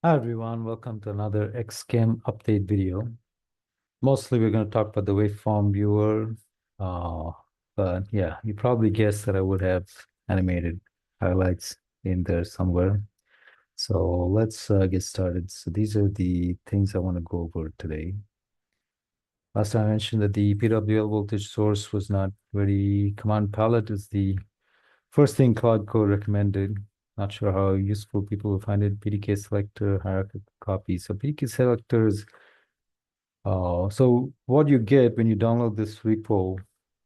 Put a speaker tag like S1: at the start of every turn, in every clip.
S1: Hi everyone, welcome to another Xschem update video. Mostly we're going to talk about the Waveform Viewer, uh, but yeah, you probably guessed that I would have animated highlights in there somewhere. So let's get started. So these are the things I want to go over today. Last time I mentioned that the PWL voltage source was not very command palette is the first thing Claude Code recommended. Not sure how useful people will find it. PDK selector, hierarchical copy. So PDK selectors. So what you get when you download this repo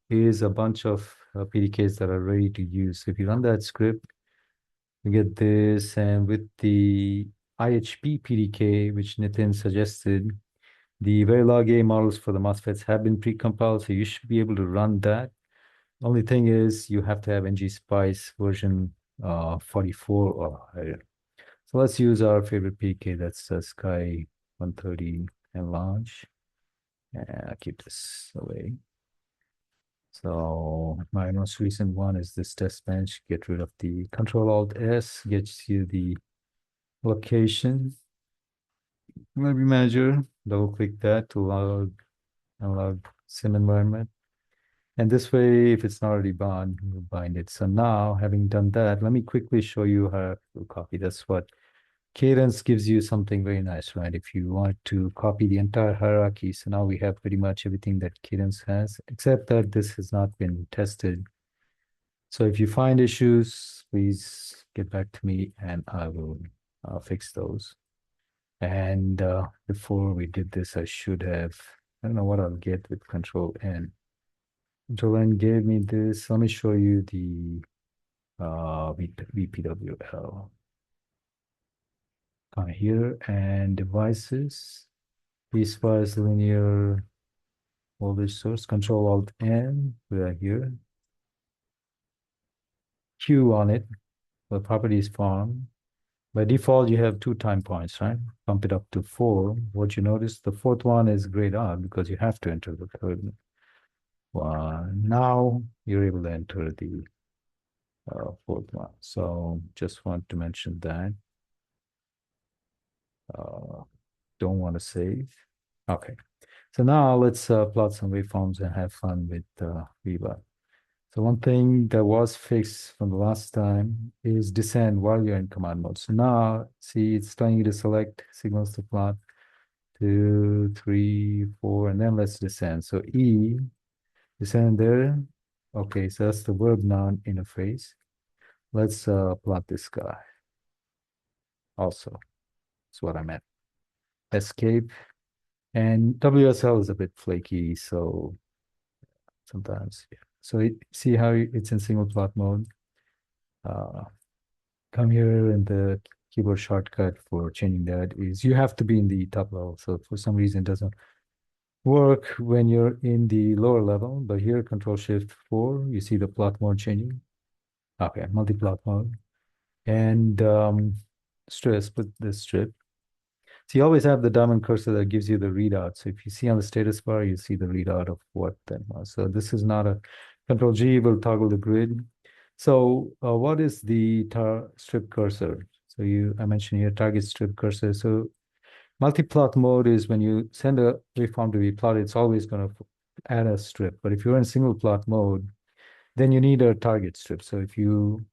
S1: is a bunch of PDKs that are ready to use. So if you run that script, you get this, and with the IHP PDK, which Nitin suggested, the Verilog A models for the MOSFETs have been pre-compiled, so you should be able to run that. Only thing is you have to have ngSpice version 44 or higher. So let's use our favorite PDK, that's Sky 130 and launch. And I'll keep this away. So my most recent one is this test bench. Get rid of the Control-Alt-S, gets you the location. Library manager, double click that to allow sim environment. And this way, if it's not already bound, you bind it. So now, having done that, let me quickly show you how to copy. That's what Cadence gives you something very nice, right? If you want to copy the entire hierarchy, so now we have pretty much everything that Cadence has, except that this has not been tested. So if you find issues, please get back to me and I will fix those. And before we did this, I should have, I don't know what I'll get with Control N. Control N gave me this. Let me show you the VPWL. Here and devices, piecewise linear voltage source, Control Alt N, we are here. Q on it, the properties form. By default, you have 2 time points, right? Pump it up to 4. What you notice, the fourth one is grayed out because you have to enter the third one. Now you're able to enter the fourth one. So just want to mention that. Don't want to save. Okay. So now let's plot some waveforms and have fun with Viva. So one thing that was fixed from the last time is descend while you're in command mode. So now, see, it's telling you to select signals to plot 2, 3, 4, and then let's descend. So E, descend there. Okay, so that's the verb noun interface. Let's plot this guy. Also, that's what I meant. Escape. And WSL is a bit flaky, so sometimes, yeah. So see how it's in single plot mode. Come here, and the keyboard shortcut for changing that is you have to be in the top level. So for some reason, it doesn't work when you're in the lower level. But here, Control Shift 4, you see the plot mode changing. Okay, multi-plot mode. And stress, put the strip. So you always have the diamond cursor that gives you the readout. So if you see on the status bar, you see the readout of what that was. So this is not a Control G will toggle the grid. So what is the strip cursor? So I mentioned here target strip cursor. So multi-plot mode is when you send a waveform to be plotted, it's always going to add a strip. But if you're in single plot mode, then you need a target strip. So if you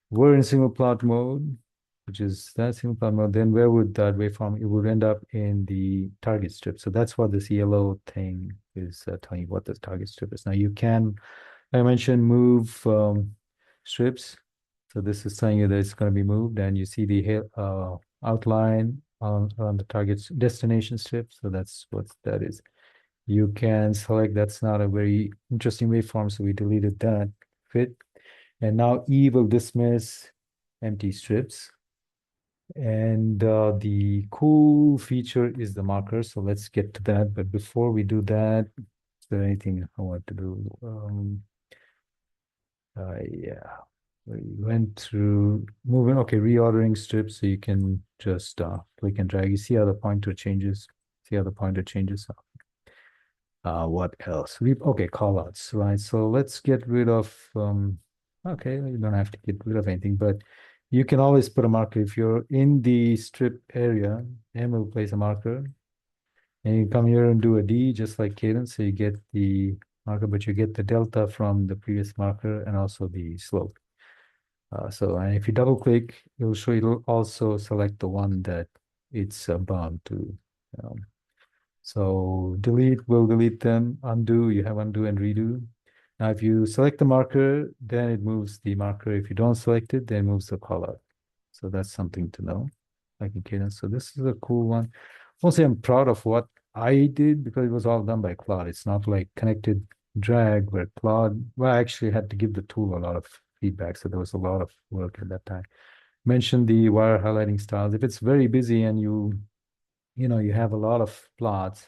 S1: were in single plot mode, which is that single plot mode, then where would that waveform, it would end up in the target strip. So that's what this yellow thing is telling you what the target strip is. Now you can, I mentioned move strips. So this is telling you that it's going to be moved, and you see the outline on the target's destination strip. So that's what that is. You can select, that's not a very interesting waveform, so we deleted that fit. And now E will dismiss empty strips. And the cool feature is the marker. So let's get to that. But before we do that, is there anything I want to do? Yeah, we went through moving. Okay, reordering strips. So you can just click and drag. You see how the pointer changes. See how the pointer changes. What else? Okay, callouts, right? So let's get rid of. Okay, you don't have to get rid of anything, but You can always put a marker if you're in the strip area, M will place a marker. And you come here and do a D just like Cadence, so you get the marker, but you get the delta from the previous marker and also the slope. And if you double click, it'll show you, it'll also select the one that it's bound to. Um, so delete will delete them, undo, you have undo and redo. Now, if you select the marker, then it moves the marker. If you don't select it, then it moves the callout. So that's something to know, like in Cadence. So this is a cool one. Mostly I'm proud of what I did because it was all done by Claude. It's not like connected drag where Claude, well, I actually had to give the tool a lot of feedback. So there was a lot of work at that time. Mentioned the wire highlighting styles. If it's very busy and you have a lot of plots,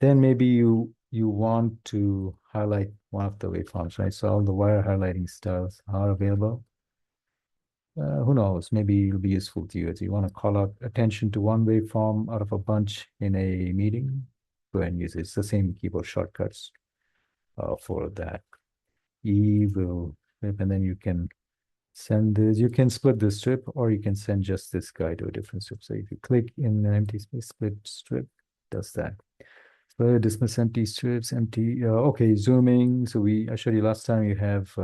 S1: then maybe you want to highlight one of the waveforms, right? So all the wire highlighting styles are available. Who knows? Maybe it'll be useful to you if you want to call out attention to one waveform out of a bunch in a meeting. Go ahead and use it. It's the same keyboard shortcuts for that. E will flip, and then you can send this. You can split this strip, or you can send just this guy to a different strip. So if you click in an empty space, split strip does that. So dismiss empty strips, empty. Okay, zooming. So I showed you last time. You have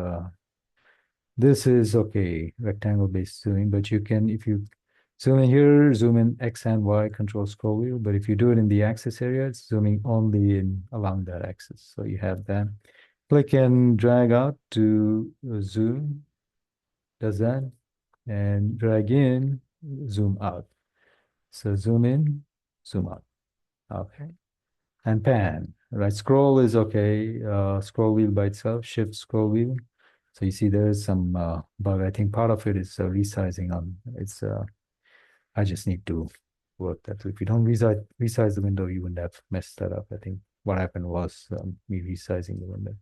S1: this is okay, rectangle based zooming, but you can, if you zoom in here, zoom in X and Y, control scroll wheel. But if you do it in the axis area, it's zooming only in along that axis. So you have that. Click and drag out to zoom, does that. And drag in, zoom out. So zoom in, zoom out. Okay. And pan, right? Scroll is okay. Scroll wheel by itself, shift scroll wheel. So you see there is some bug. I think part of it is resizing on it's I just need to work that. So if you don't resize the window, you wouldn't have messed that up. I think what happened was me resizing the window.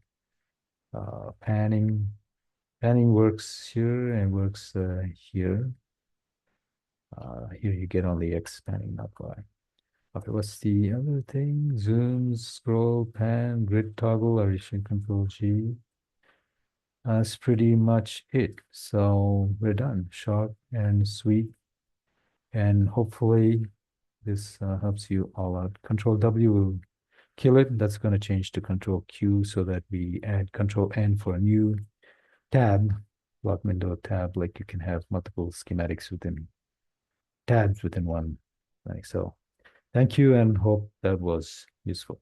S1: Panning works here and works here. Here you get only X panning, not Y. Okay, what's the other thing? Zoom, scroll, pan, grid toggle, or you should control G. That's pretty much it. So we're done. Short and sweet. And hopefully this helps you all out. Control W will kill it. That's going to change to Control Q so that we add Control N for a new tab, block window tab, like you can have multiple schematics within tabs within one. Like so. Thank you and hope that was useful.